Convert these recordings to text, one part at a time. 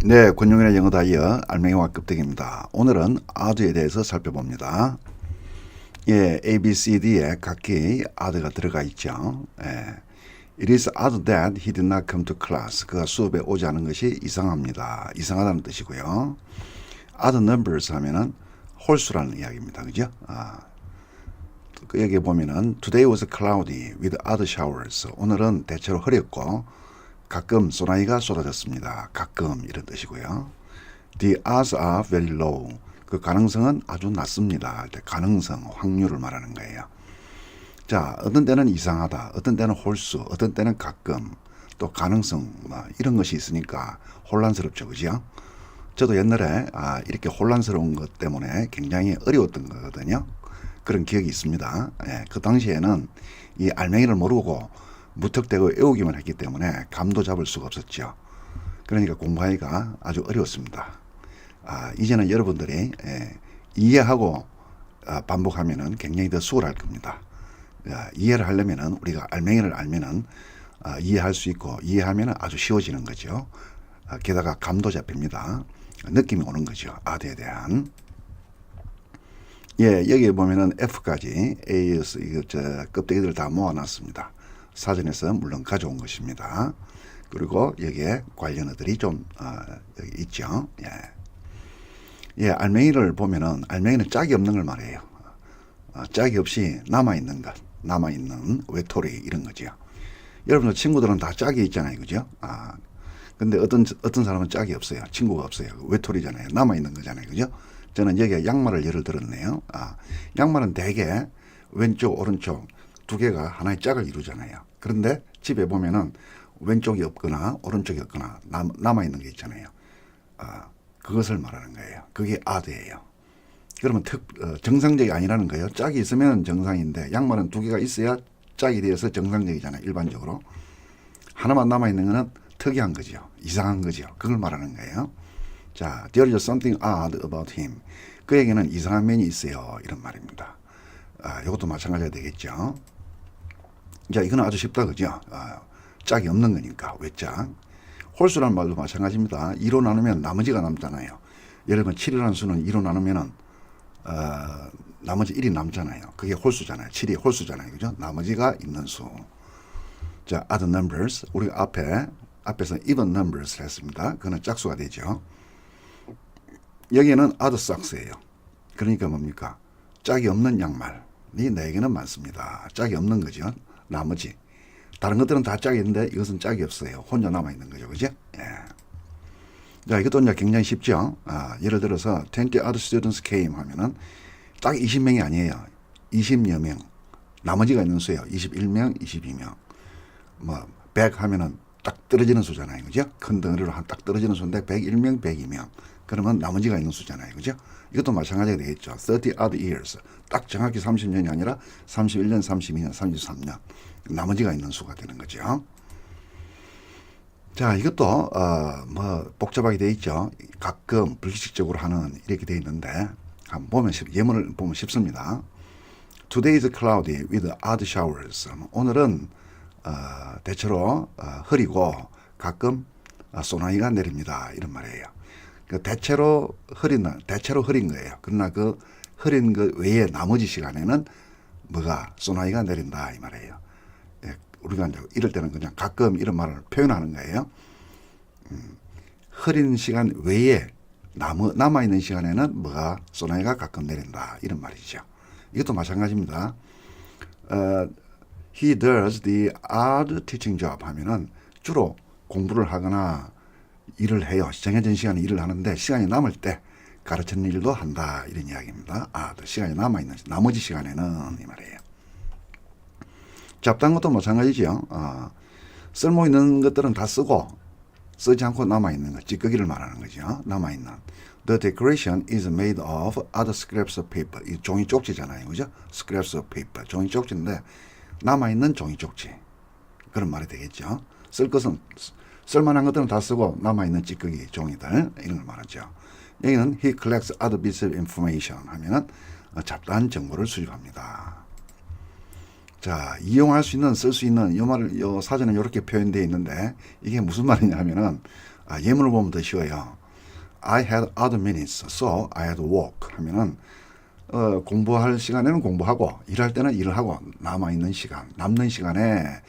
네, 권용현의 영어 다이어 알맹이와 껍데기입니다. 오늘은 add에 대해서 살펴봅니다. 예, A, B, C, D에 각기 add가 들어가 있죠. 예. It is odd that he did not come to class. 그가 수업에 오지 않은 것이 이상합니다. 이상하다는 뜻이고요. Odd numbers 하면은 홀수라는 이야기입니다. 그죠? 여기 보면은 Today was cloudy with odd showers. 오늘은 대체로 흐렸고 가끔 소나기가 쏟아졌습니다. 가끔 이런 뜻이고요. The odds are very low. 그 가능성은 아주 낮습니다. 가능성, 확률을 말하는 거예요. 자, 어떤 때는 이상하다, 어떤 때는 홀수, 어떤 때는 가끔, 또 가능성, 이런 것이 있으니까 혼란스럽죠, 그죠? 저도 옛날에 이렇게 혼란스러운 것 때문에 굉장히 어려웠던 거거든요. 그런 기억이 있습니다. 예, 그 당시에는 이 알맹이를 모르고 무턱대고 외우기만 했기 때문에 감도 잡을 수가 없었죠. 그러니까 공부하기가 아주 어려웠습니다. 이제는 여러분들이 이해하고 반복하면은 굉장히 더 수월할 겁니다. 이해를 하려면은 우리가 알맹이를 알면은 이해할 수 있고 이해하면은 아주 쉬워지는 거죠. 게다가 감도 잡힙니다. 느낌이 오는 거죠. 아드에 대한. 예, 여기 보면은 F까지 A에서 이거 껍데기들 다 모아놨습니다. 사전에서 물론 가져온 것입니다. 그리고 여기에 관련어들이 좀 여기 있죠. 예. 예, 알맹이를 보면은 알맹이는 짝이 없는 걸 말해요. 짝이 없이 남아있는 것, 남아있는 외톨이 이런 거죠. 여러분들 친구들은 다 짝이 있잖아요. 그죠? 근데 어떤 사람은 짝이 없어요. 친구가 없어요. 외톨이잖아요. 남아있는 거잖아요. 그죠? 저는 여기에 양말을 예를 들었네요. 양말은 대개 왼쪽, 오른쪽 두 개가 하나의 짝을 이루잖아요. 그런데 집에 보면은 왼쪽이 없거나 오른쪽이 없거나 남아있는 게 있잖아요. 그것을 말하는 거예요. 그게 odd예요. 그러면 정상적이 아니라는 거예요. 짝이 있으면 정상인데 양말은 두 개가 있어야 짝이 되어서 정상적이잖아요. 일반적으로. 하나만 남아있는 거는 특이한 거죠. 이상한 거죠. 그걸 말하는 거예요. 자, there is something odd about him. 그에게는 이상한 면이 있어요. 이런 말입니다. 이것도 마찬가지가 되겠죠. 자, 이거는 아주 쉽다, 그죠? 짝이 없는 거니까, 외짝. 홀수라는 말도 마찬가지입니다. 2로 나누면 나머지가 남잖아요. 예를 들면 7이라는 수는 2로 나누면은, 나머지 1이 남잖아요. 그게 홀수잖아요. 7이 홀수잖아요. 그죠? 나머지가 있는 수. 자, odd numbers. 우리가 앞에서 even numbers 했습니다. 그거는 짝수가 되죠. 여기에는 odd socks예요. 그러니까 뭡니까? 짝이 없는 양말이 나에게는 많습니다. 짝이 없는 거죠. 나머지. 다른 것들은 다 짝이 있는데 이것은 짝이 없어요. 혼자 남아있는 거죠. 그죠? 예. 자, 이것도 이제 굉장히 쉽죠. 예를 들어서 20 other students came 하면은 딱 20명이 아니에요. 20여 명. 나머지가 있는 수예요. 21명, 22명. 100 하면은 딱 떨어지는 수잖아요. 그죠? 큰 덩어리로 딱 떨어지는 수인데 101명, 102명. 그러면 나머지가 있는 수잖아요. 그죠? 이것도 마찬가지가 되겠죠. 30 odd years. 딱 정확히 30년이 아니라 31년, 32년, 33년. 나머지가 있는 수가 되는 거죠. 자, 이것도 복잡하게 되어 있죠. 가끔 불규칙적으로 하는 이렇게 되어 있는데 한번 보면 예문을 보면 쉽습니다. Today is cloudy with odd showers. 오늘은 대체로 흐리고 가끔 소나기가 내립니다. 이런 말이에요. 대체로 흐린 거예요. 그러나 그 흐린 것 외에 나머지 시간에는 소나기가 내린다 이 말이에요. 예, 우리가 이제 이럴 때는 그냥 가끔 이런 말을 표현하는 거예요. 흐린 시간 외에 남아있는 시간에는 소나기가 가끔 내린다 이런 말이죠. 이것도 마찬가지입니다. He does the odd teaching job 하면은 주로 공부를 하거나 일을 해요. 정해진 시간에 일을 하는데 시간이 남을 때 가르치는 일도 한다 이런 이야기입니다. 시간이 남아있는 나머지 시간에는 이 말이에요. 잡다한 것도 마찬가지죠. 쓸모있는 것들은 다 쓰지 않고 남아있는 것, 찌꺼기를 말하는 거죠. 남아있는. The decoration is made of other scraps of paper. 이 종이 쪽지잖아요. 그죠? Scraps of paper. 종이 쪽지인데 남아있는 종이 쪽지. 그런 말이 되겠죠. 쓸만한 것들은 다 쓰고 남아있는 찌꺼기 종이들 이런 걸 말하죠. 여기는 he collects other bits of information 하면은 잡다한 정보를 수집합니다. 자, 이용할 수 있는, 쓸 수 있는 이 말을 요 사전에 이렇게 표현되어 있는데 이게 무슨 말이냐 하면은 예문을 보면 더 쉬워요. I had other minutes, so I had to walk 하면은 공부할 시간에는 공부하고 일할 때는 일을 하고 남아있는 시간, 남는 시간에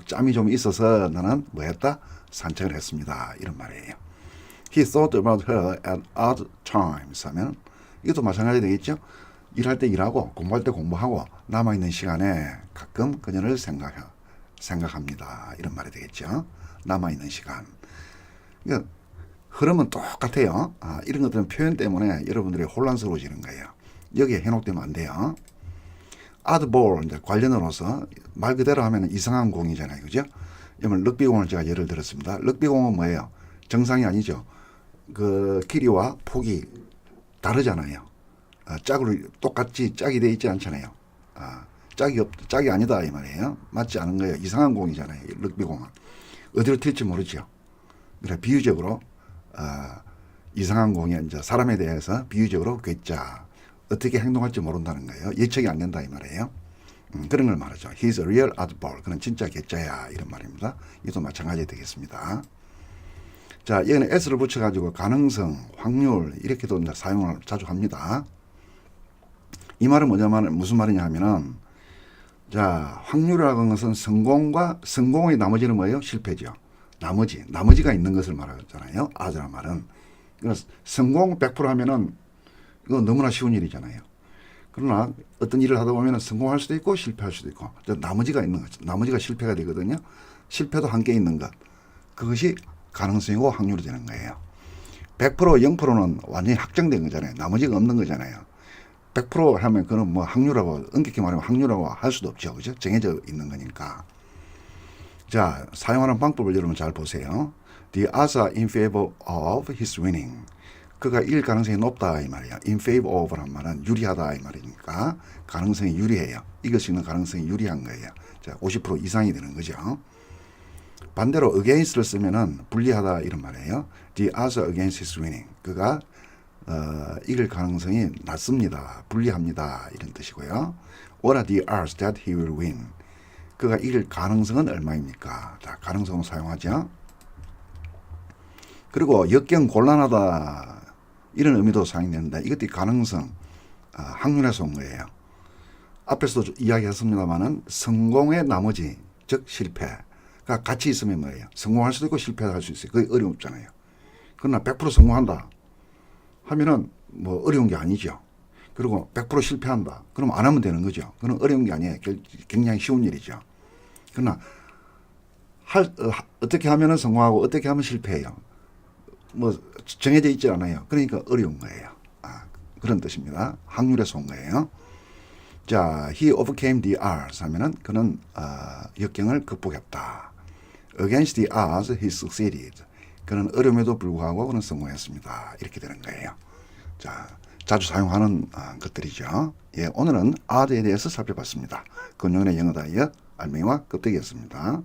짬이 좀 있어서 나는 뭐 했다? 산책을 했습니다. 이런 말이에요. He thought about her at odd times 하면 이것도 마찬가지 되겠죠? 일할 때 일하고 공부할 때 공부하고 남아있는 시간에 가끔 그녀를 생각합니다. 이런 말이 되겠죠? 남아있는 시간. 그러니까 흐름은 똑같아요. 이런 것들은 표현 때문에 여러분들이 혼란스러워지는 거예요. 여기에 해놓되면 안 돼요. oddball 이제 관련으로서 말 그대로 하면 이상한 공이잖아요, 그죠? 여러분 럭비공을 제가 예를 들었습니다. 럭비공은 뭐예요? 정상이 아니죠. 그 길이와 폭이 다르잖아요. 짝으로 똑같이 짝이 돼 있지 않잖아요. 짝이 아니다 이 말이에요. 맞지 않은 거예요. 이상한 공이잖아요. 럭비공은 어디로 튈지 모르죠. 그래 비유적으로 이상한 공이 이제 사람에 대해서 비유적으로 괴짜 어떻게 행동할지 모른다는 거예요. 예측이 안 된다 이 말이에요. 그런 걸 말하죠. He's a real oddball. 그는 진짜 괴짜야 이런 말입니다. 이것도 마찬가지 되겠습니다. 자, 여기는 s를 붙여가지고 가능성, 확률 이렇게도 이제 사용을 자주 합니다. 이 말은 무슨 말이냐 하면은 자, 확률이라는 것은 성공의 나머지는 뭐예요? 실패죠. 나머지가 있는 것을 말하잖아요. odd라는 말은. 그래서 성공 100% 하면은 이거 너무나 쉬운 일이잖아요. 그러나 어떤 일을 하다 보면 성공할 수도 있고 실패할 수도 있고 나머지가 있는 거죠. 나머지가 실패가 되거든요. 실패도 함께 있는 것. 그것이 가능성이고 확률이 되는 거예요. 100% 0%는 완전히 확정된 거잖아요. 나머지가 없는 거잖아요. 100% 하면 그건 뭐 확률하고 엄격히 말하면 확률하고 할 수도 없죠. 그죠? 정해져 있는 거니까. 자, 사용하는 방법을 여러분 잘 보세요. The odds are in favor of his winning. 그가 이길 가능성이 높다 이 말이야. In favor of란 말은 유리하다 이 말이니까 가능성이 유리해요. 이길 수 있는 가능성이 유리한 거예요. 자, 50% 이상이 되는 거죠. 반대로 against를 쓰면은 불리하다 이런 말이에요. The odds are against his winning. 그가 이길 가능성이 낮습니다. 불리합니다. 이런 뜻이고요. What are the odds that he will win? 그가 이길 가능성은 얼마입니까? 자, 가능성으로 사용하죠. 그리고 역경 곤란하다 이런 의미도 사용됩니다. 이것도 가능성, 확률에서 온 거예요. 앞에서도 이야기했습니다만은 성공의 나머지, 즉 실패가 같이 있으면 뭐예요? 성공할 수도 있고 실패할 수 있어요. 그게 어렵잖아요. 그러나 100% 성공한다 하면은 뭐 어려운 게 아니죠. 그리고 100% 실패한다. 그럼 안 하면 되는 거죠. 그건 어려운 게 아니에요. 굉장히 쉬운 일이죠. 그러나 어떻게 하면은 성공하고 어떻게 하면 실패해요. 뭐 정해져 있지 않아요. 그러니까 어려운 거예요. 그런 뜻입니다. 확률에서 온 거예요. 자, he overcame the odds 하면은 그는 역경을 극복했다. Against the odds, he succeeded. 그는 어려움에도 불구하고 그는 성공했습니다. 이렇게 되는 거예요. 자, 자주 사용하는 것들이죠. 예, 오늘은 odd에 대해서 살펴봤습니다. 근용의 영어 다이어 알맹이와 껍데기였습니다.